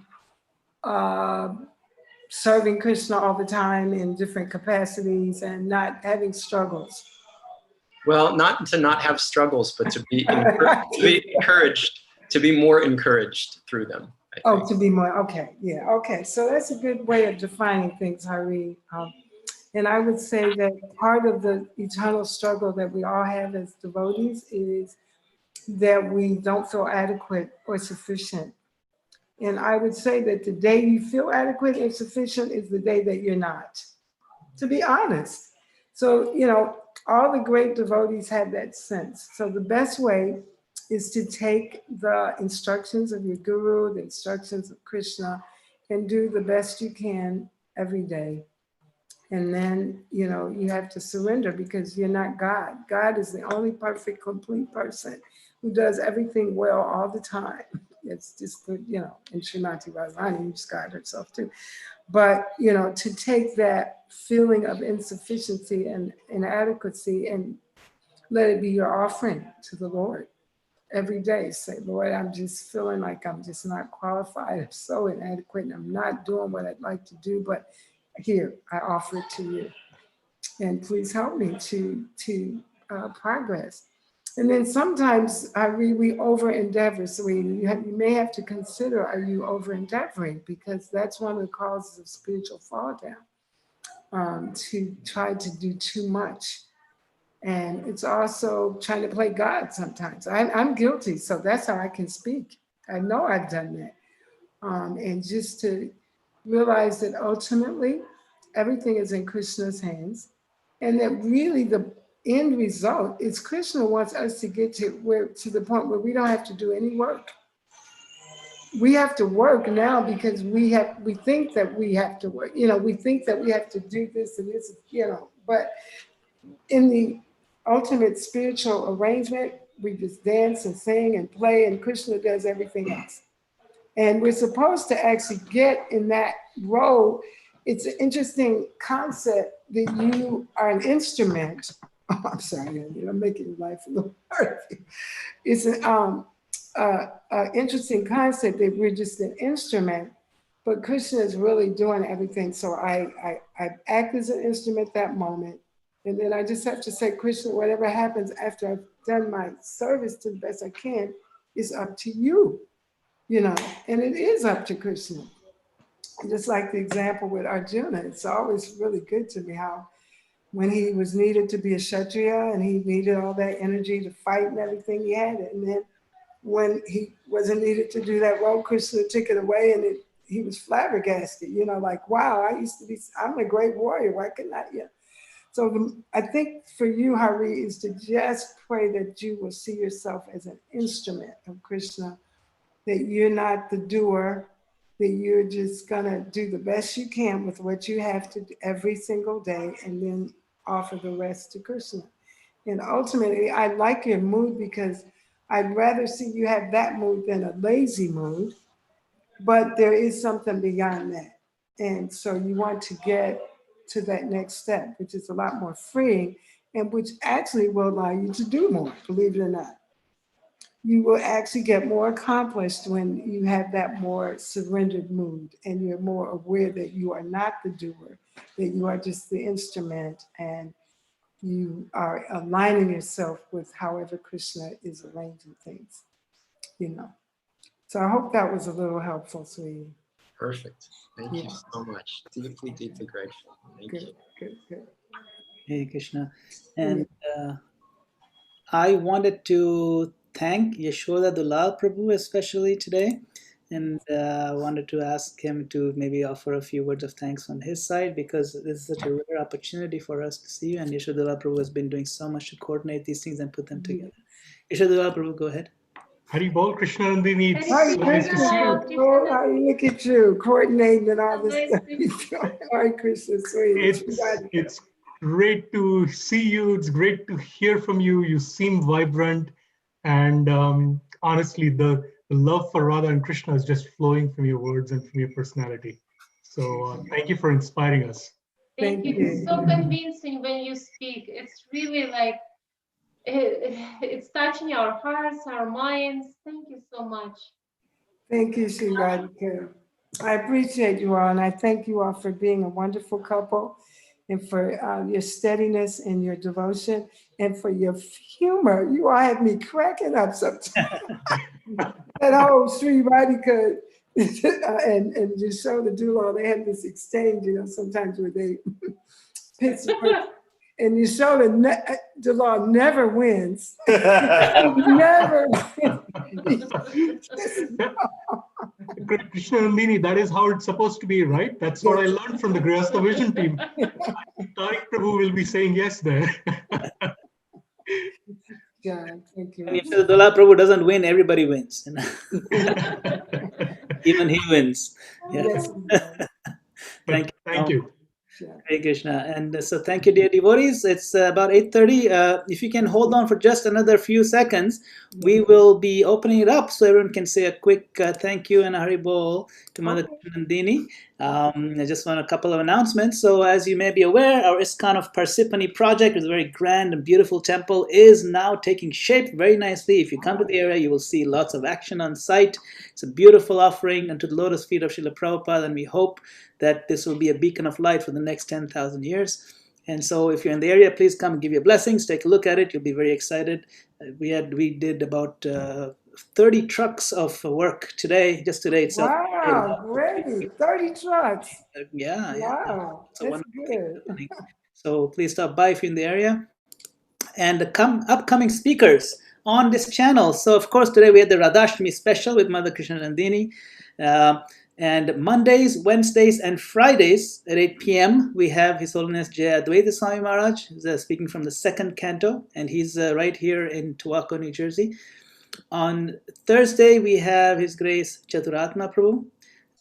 serving Krishna all the time in different capacities and not having struggles. Well, not to not have struggles, but to be encouraged, to be more encouraged through them. Oh, to be more, okay, yeah, okay. So that's a good way of defining things, Hari. And I would say that part of the eternal struggle that we all have as devotees is that we don't feel adequate or sufficient. And I would say that the day you feel adequate and sufficient is the day that you're not, to be honest. So, all the great devotees had that sense. So the best way is to take the instructions of your guru, the instructions of Krishna, and do the best you can every day. And then, you have to surrender, because you're not God. God is the only perfect, complete person who does everything well all the time. It's just good, and Srimati Radharani, who's God herself too. But, to take that feeling of insufficiency and inadequacy and let it be your offering to the Lord every day. Say, Lord, I'm just feeling like I'm just not qualified. I'm so inadequate and I'm not doing what I'd like to do, but here, I offer it to you. And please help me to progress. And then sometimes we over endeavor. So you may have to consider, are you over endeavoring? Because that's one of the causes of spiritual fall down, to try to do too much. And it's also trying to play God sometimes. I'm guilty, so that's how I can speak. I know I've done that. And just to realize that ultimately everything is in Krishna's hands, and that really the end result is Krishna wants us to get to the point where we don't have to do any work. We have to work now because we think that we have to work. We think that we have to do this and this, but in the ultimate spiritual arrangement, we just dance and sing and play, and Krishna does everything else. And we're supposed to actually get in that role. It's an interesting concept that you are an instrument. Oh, I'm sorry, I'm making life a little hard. It's an interesting concept that we're just an instrument, but Krishna is really doing everything. So I act as an instrument that moment. And then I just have to say, Krishna, whatever happens after I've done my service to the best I can is up to you. And it is up to Krishna. Just like the example with Arjuna, it's always really good to me how when he was needed to be a Kshatriya and he needed all that energy to fight and everything, he had it. And then when he wasn't needed to do that role, Krishna took it away, and he was flabbergasted, like, wow, I'm a great warrior. Why couldn't I? Yeah. So I think for you, Hari, is to just pray that you will see yourself as an instrument of Krishna, that you're not the doer, that you're just gonna do the best you can with what you have to do every single day, and then offer the rest to Krishna. And ultimately, I like your mood, because I'd rather see you have that mood than a lazy mood, but there is something beyond that. And so you want to get to that next step, which is a lot more freeing, and which actually will allow you to do more, believe it or not. You will actually get more accomplished when you have that more surrendered mood, and you're more aware that you are not the doer, that you are just the instrument, and you are aligning yourself with however Krishna is arranging things, So I hope that was a little helpful, sweetie. Perfect. Thank you so much. Deeply, deeply grateful. Thank you. Good. Hey, Krishna. And I wanted to thank Yashoda Dulal Prabhu especially today, And I wanted to ask him to maybe offer a few words of thanks on his side, because this is such a rare opportunity for us to see you. And Yeshwadula Prabhu has been doing so much to coordinate these things and put them together. Yeshwadula Prabhu, go ahead. Hari Bol, Krsnanandini, it's Hare so nice to see you. Krishna. Oh, look at you coordinating and all this stuff. Hare Krishna, sweet. It's great to see you. It's great to hear from you. You seem vibrant. And honestly, the love for Radha and Krishna is just flowing from your words and from your personality. So thank you for inspiring us. Thank you. It's so convincing when you speak. It's really like, it's touching our hearts, our minds. Thank you so much. Thank you, Sri Radhika. I appreciate you all, and I thank you all for being a wonderful couple, and for your steadiness and your devotion, and for your humor. You all have me cracking up sometimes. That whole Sri Radhika and Yashoda Dulal, they had this exchange, sometimes where they pitch. And Yashoda Dulal never wins. Never wins. Krsnanandini, that is how it's supposed to be, right? That's what I learned from the Grihastha Vision team. Tariq Prabhu will be saying yes there. Yeah, thank you. And if Yeshwadula Prabhu doesn't win, everybody wins. Even he wins. Yes. Thank you. Hare Krishna. And so thank you, dear devotees. It's about 8:30. If you can hold on for just another few seconds, we will be opening it up so everyone can say a quick thank you and a Hari Bol to Mother Krsnanandini. I just want a couple of announcements. So as you may be aware, our ISKCON of Parsippany project, is a very grand and beautiful temple, is now taking shape very nicely. If you come to the area, you will see lots of action on site. It's a beautiful offering unto the lotus feet of Srila Prabhupada, and we hope that this will be a beacon of light for the next 10,000 years. And so if you're in the area, please come and give your blessings. Take a look at it. You'll be very excited. We did about 30 trucks of work today, just today itself. Wow, great. 30 trucks. Yeah. Wow, that's good. So please stop by if you're in the area. And the upcoming speakers on this channel. So of course, today we had the Radhastami special with Mother Krsnanandini. And Mondays, Wednesdays, and Fridays at 8 p.m. we have His Holiness Jaya Advaita Swami Maharaj, who's speaking from the second canto, and he's right here in Towaco, New Jersey. On Thursday, we have His Grace Chaturatma Prabhu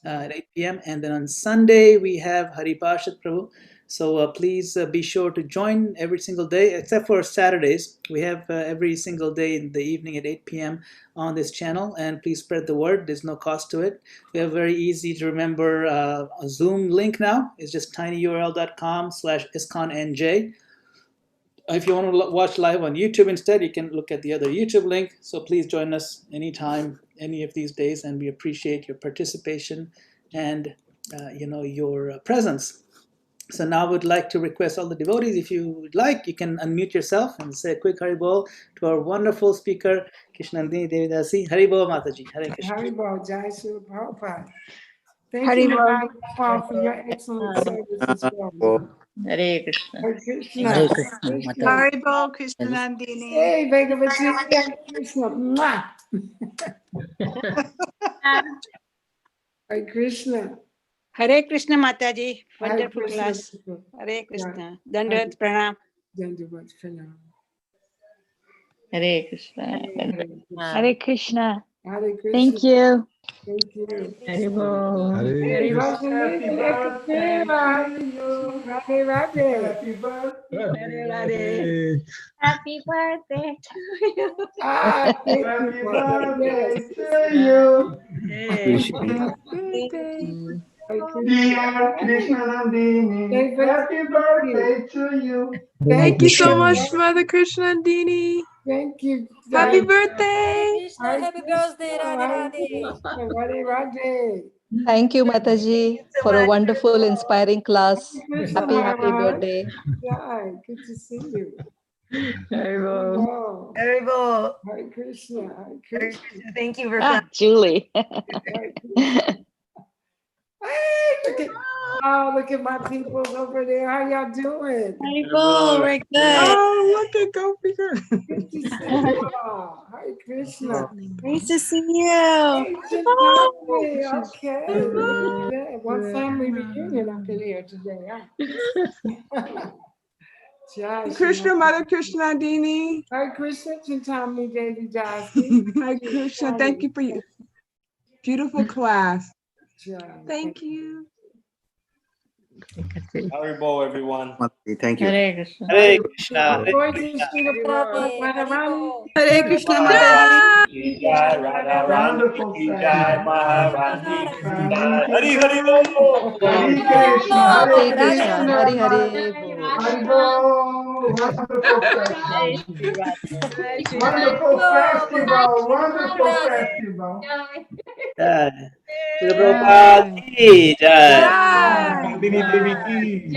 at 8 p.m. And then on Sunday, we have Haripashad Prabhu. So please be sure to join every single day, except for Saturdays. We have every single day in the evening at 8 p.m. on this channel, and please spread the word. There's no cost to it. We have very easy to remember a Zoom link now. It's just tinyurl.com/ISKCONNJ. If you want to watch live on YouTube instead, you can look at the other YouTube link. So please join us anytime, any of these days, and we appreciate your participation and your presence. So now I would like to request all the devotees, if you would like, you can unmute yourself and say a quick Hari Bol to our wonderful speaker, Krsnanandini Devi Dasi. Hari Bol Mataji. Hare Krishna. Hari Bol, Jai Srila Prabhupada. Thank you, Paul, for your excellent service as well. Hare Krishna. Hare Krishna. Hare Krishna. Hari Bol, Krsnanandini. Hey, Bhagavati, Hare Krishna. Mwah. Hare Krishna. Hare Krishna Mataji. Hare Wonderful Krishna. class. Hare Krishna. Dandavat Pranam. Dandavat Pranam. Hare Krishna. Hare Krishna. Hare Krishna. Thank you. Thank you. Hari Bol. Happy birthday. Happy birthday. Happy birthday to you. Happy birthday to you. Dear Krsnanandini, happy birthday to you. Thank you so much, Mother Krsnanandini. Thank you. Happy birthday. Happy birthday, Radhe. Thank you, Mataji, for a wonderful, inspiring class. Happy birthday. Yeah, good to see you. Hari Bol. Hari Bol. Hare Krishna. Hare Krishna. Thank you for Julie. Hey, look at Oh, look at my people over there. How y'all doing? Haribol, we're good. Oh, look at Gopika. Good to see you all. Hare Krishna. Nice to see you. Hey, Chitani. Okay. Okay. One family reunion up in here today. Huh? Jai Krishna, Shri- Mother Krsnanandini. Hare Krishna, Chitani, Devi, Dasi. Hi, Krishna. Thank you for your beautiful class. Jai. Thank you. Haribol, everyone. Thank you. Hare Krishna. Hare Krishna. We're going to Srila Prabhupada Radharani. Hare Krishna, Mataji. Jai Radharani, Wonderful Jai session. Maharani, Jai Hari Hari Bol. Krishna, Hare Hare Krishna, Krishna. Hare Hare Bol. Haribol, wonderful Jai session. Shri Radha. Wonderful festival, wonderful festival. Jai. Srila Prabhupada ki jai. Jai. Nandini Devi ki.